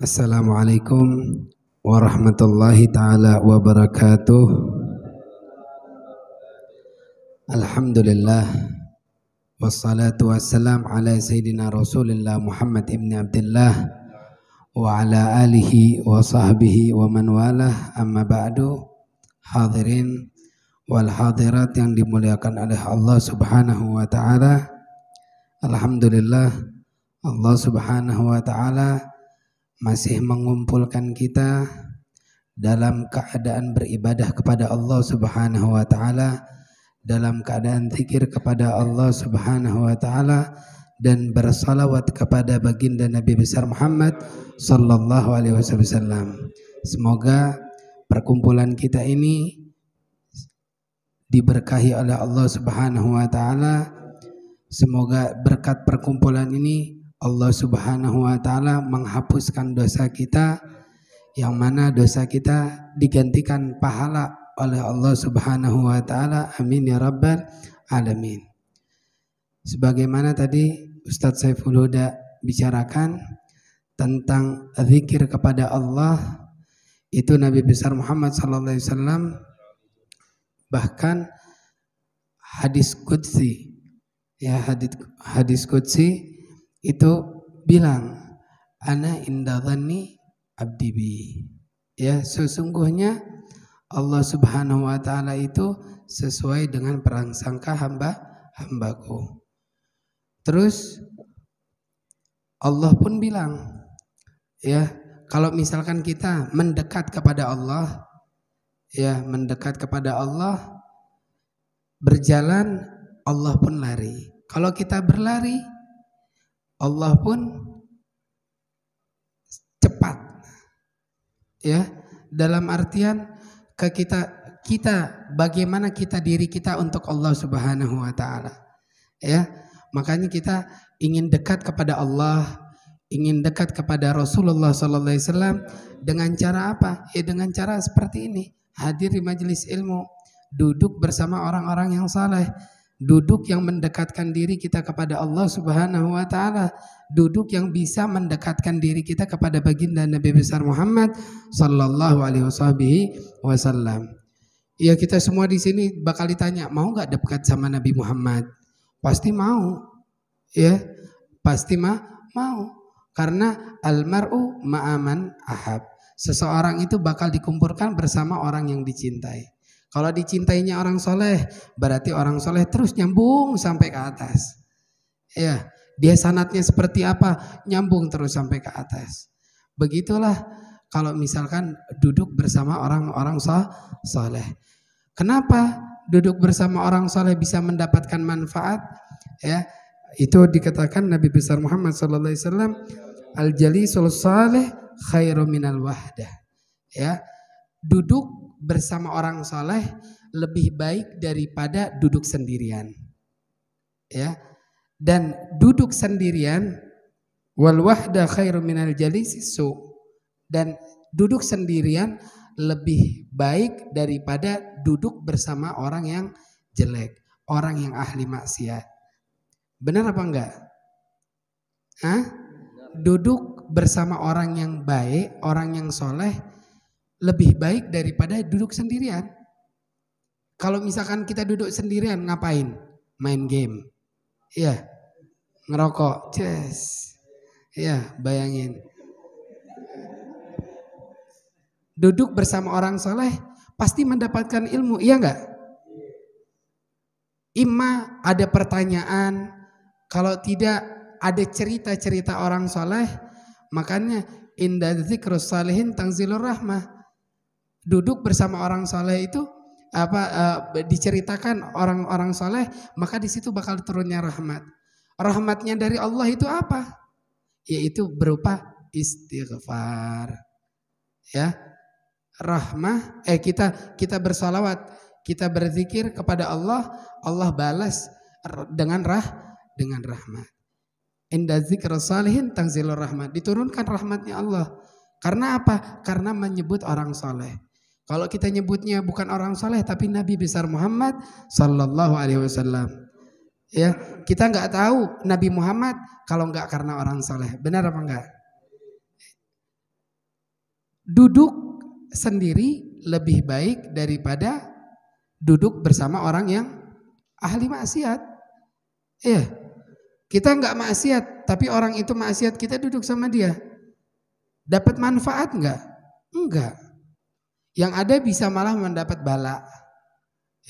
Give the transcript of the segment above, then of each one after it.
Assalamualaikum warahmatullahi ta'ala wabarakatuh. Alhamdulillah wassalatu wassalam ala sayyidina rasulillah Muhammad ibn Abdullah wa ala alihi wa sahbihi wa man walah, amma ba'du. Hadirin wal hadirat yang dimuliakan oleh Allah subhanahu wa ta'ala, alhamdulillah Allah subhanahu wa ta'ala masih mengumpulkan kita dalam keadaan beribadah kepada Allah subhanahu wa ta'ala, dalam keadaan zikir kepada Allah subhanahu wa ta'ala, dan bersalawat kepada baginda Nabi besar Muhammad sallallahu alaihi wasallam. Semoga perkumpulan kita ini diberkahi oleh Allah subhanahu wa ta'ala. Semoga berkat perkumpulan ini Allah subhanahu wa ta'ala menghapuskan dosa kita, yang mana dosa kita digantikan pahala oleh Allah subhanahu wa ta'ala. Amin ya rabbal alamin. Sebagaimana tadi Ustadz Saiful Huda bicarakan tentang zikir kepada Allah, itu Nabi besar Muhammad sallallahu alaihi wasallam bahkan hadis qudsi, ya, hadis qudsi itu bilang, ana inda dhanni abdi bi, ya, sesungguhnya Allah subhanahu wa ta'ala itu sesuai dengan prasangka hambaku. Terus Allah pun bilang, ya, kalau misalkan kita mendekat kepada Allah, ya, mendekat kepada Allah, berjalan Allah pun lari. Kalau kita berlari Allah pun cepat, ya, dalam artian kita bagaimana kita diri kita untuk Allah subhanahu wa ta'ala, ya. Makanya kita ingin dekat kepada Allah, ingin dekat kepada Rasulullah sallallahu alaihi wasallam dengan cara apa? Ya, dengan cara seperti ini, hadir di majelis ilmu, duduk bersama orang-orang yang saleh, duduk yang mendekatkan diri kita kepada Allah subhanahu wa ta'ala, duduk yang bisa mendekatkan diri kita kepada baginda Nabi besar Muhammad sallallahu alaihi wasallam. Ya, kita semua di sini bakal ditanya, mau gak dekat sama Nabi Muhammad? Pasti mau, ya, pasti mau, karena almar'u ma'aman ahab, seseorang itu bakal dikumpulkan bersama orang yang dicintai. Kalau dicintainya orang soleh, berarti orang soleh terus nyambung sampai ke atas. Ya, dia sanatnya seperti apa, nyambung terus sampai ke atas. Begitulah kalau misalkan duduk bersama orang-orang soleh. Kenapa duduk bersama orang soleh bisa mendapatkan manfaat? Ya, itu dikatakan Nabi besar Muhammad sallallahu alaihi wasallam, al-jalisul salih khairu minal wahdah. Ya, duduk bersama orang soleh lebih baik daripada duduk sendirian, ya. Dan duduk sendirian, wal wahda khairu minal jalisi su, dan duduk sendirian lebih baik daripada duduk bersama orang yang jelek, orang yang ahli maksiat. Benar apa enggak? Duduk bersama orang yang baik, orang yang soleh lebih baik daripada duduk sendirian. Kalau misalkan kita duduk sendirian ngapain? Main game, ya, ngerokok, ya, bayangin. Duduk bersama orang soleh pasti mendapatkan ilmu, iya enggak? Imma ada pertanyaan, kalau tidak ada cerita-cerita orang soleh. Makanya inda dzikrus salihin tanzilur rahmah. Duduk bersama orang soleh itu diceritakan orang-orang soleh, maka di situ bakal turunnya rahmat. Rahmatnya dari Allah itu apa? Yaitu berupa istighfar. Ya, rahmah. Kita bersalawat, kita berzikir kepada Allah, Allah balas dengan rahmat. Inda dzikrus salihin tanzilur rahmat. Diturunkan rahmatnya Allah. Karena apa? Karena menyebut orang soleh. Kalau kita nyebutnya bukan orang soleh tapi Nabi besar Muhammad sallallahu alaihi wasallam, Ya, kita nggak tahu Nabi Muhammad kalau nggak karena orang soleh. Benar apa enggak? duduk sendiri lebih baik daripada duduk bersama orang yang ahli maksiat. Iya, kita nggak maksiat, tapi orang itu maksiat, kita duduk sama dia, dapat manfaat nggak? Enggak. Yang ada bisa malah mendapat bala.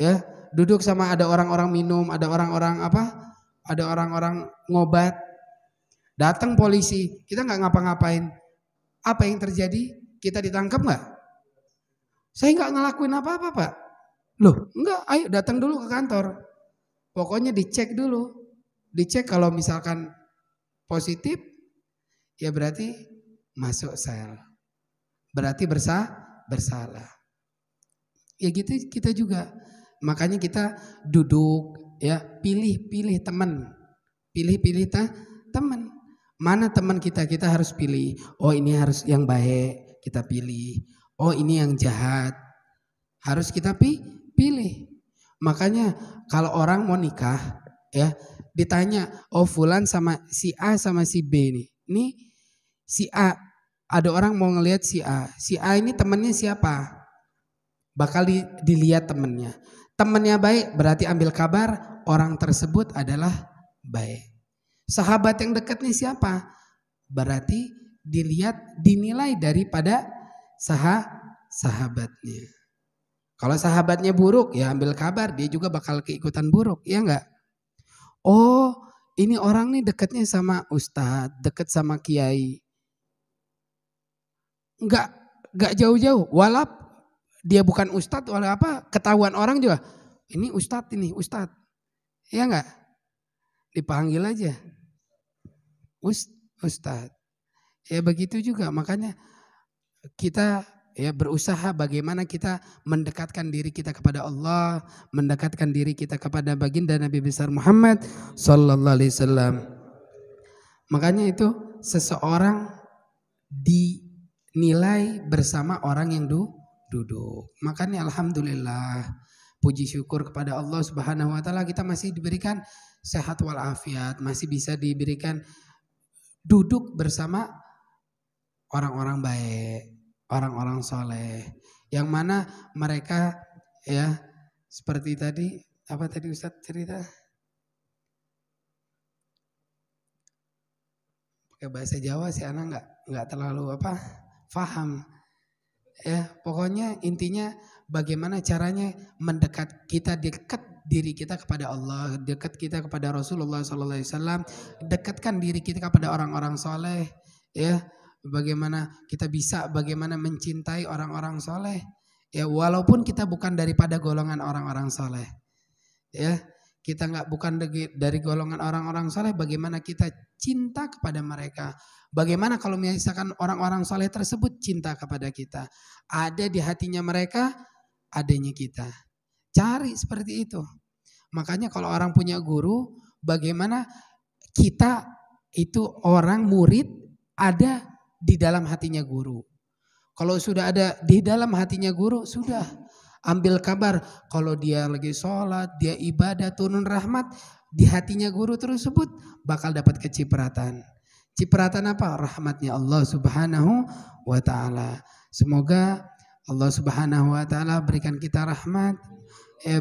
Ya, duduk sama ada orang-orang minum, ada orang-orang apa? Ada orang-orang ngobat. Datang polisi, kita nggak ngapa-ngapain. Apa yang terjadi? Kita ditangkap nggak? Saya nggak ngelakuin apa-apa, Pak. Loh, enggak, ayo datang dulu ke kantor. Pokoknya dicek dulu. Dicek kalau misalkan positif, ya berarti masuk sel. Berarti bersalah. Ya gitu kita juga. Makanya kita duduk, ya pilih teman. Pilih teman. Mana teman kita harus pilih. Oh ini harus yang baik, kita pilih. Oh ini yang jahat, harus kita pilih. Makanya kalau orang mau nikah, ya ditanya, oh fulan sama si A sama si B nih. Ini si A, ada orang mau ngelihat si A. Si A ini temannya siapa? Bakal dilihat temannya. Temannya baik, berarti ambil kabar orang tersebut adalah baik. Sahabat yang dekat nih siapa? Berarti dinilai daripada sahabatnya. Kalau sahabatnya buruk, ya ambil kabar, dia juga bakal keikutan buruk, ya enggak? Oh, ini orang nih dekatnya sama ustadz, dekat sama kiai. Enggak jauh-jauh, walau dia bukan ustadz, walau apa, ketahuan orang juga. Ini ustadz. Ya enggak? Dipanggil aja. Ustadz. Ya begitu juga, makanya kita ya berusaha bagaimana kita mendekatkan diri kita kepada Allah, mendekatkan diri kita kepada baginda Nabi besar Muhammad sallallahu alaihi wasallam. Makanya itu seseorang dinilai bersama orang yang duduk. Makanya alhamdulillah, puji syukur kepada Allah Subhanahu wa taala, kita masih diberikan sehat walafiat, masih bisa diberikan duduk bersama orang-orang baik, orang-orang soleh, yang mana mereka ya seperti tadi, apa tadi Ustadz cerita? Pakai bahasa Jawa sih anak nggak terlalu paham. Ya pokoknya intinya bagaimana caranya dekat diri kita kepada Allah, dekat kita kepada Rasulullah SAW, dekatkan diri kita kepada orang-orang soleh, ya. Bagaimana kita bisa mencintai orang-orang soleh, ya walaupun kita bukan daripada golongan orang-orang soleh, ya kita bukan dari golongan orang-orang soleh, bagaimana kita cinta kepada mereka, bagaimana kalau misalkan orang-orang soleh tersebut cinta kepada kita, ada di hatinya mereka, adanya kita, cari seperti itu. Makanya kalau orang punya guru, bagaimana kita itu orang murid ada di dalam hatinya guru. Kalau sudah ada di dalam hatinya guru, sudah ambil kabar. Kalau dia lagi sholat, dia ibadah, turun rahmat, di hatinya guru tersebut bakal dapat kecipratan. Cipratan apa? Rahmatnya Allah Subhanahu wa ta'ala. Semoga Allah Subhanahu wa ta'ala berikan kita rahmat,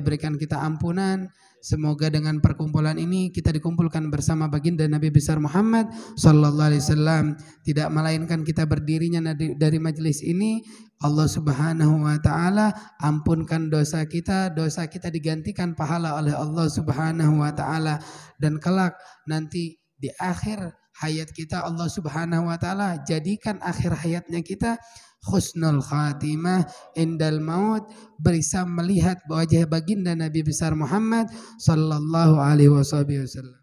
berikan kita ampunan. Semoga dengan perkumpulan ini kita dikumpulkan bersama baginda Nabi besar Muhammad sallallahu alaihi wasallam. Tidak melainkan kita berdirinya dari majelis ini, Allah Subhanahu wa taala ampunkan dosa kita digantikan pahala oleh Allah Subhanahu wa taala, dan kelak nanti di akhir hayat kita Allah Subhanahu wa taala jadikan akhir hayatnya kita husnul khatimah indal maut, bisa melihat wajah baginda Nabi besar Muhammad sallallahu alaihi wasallam.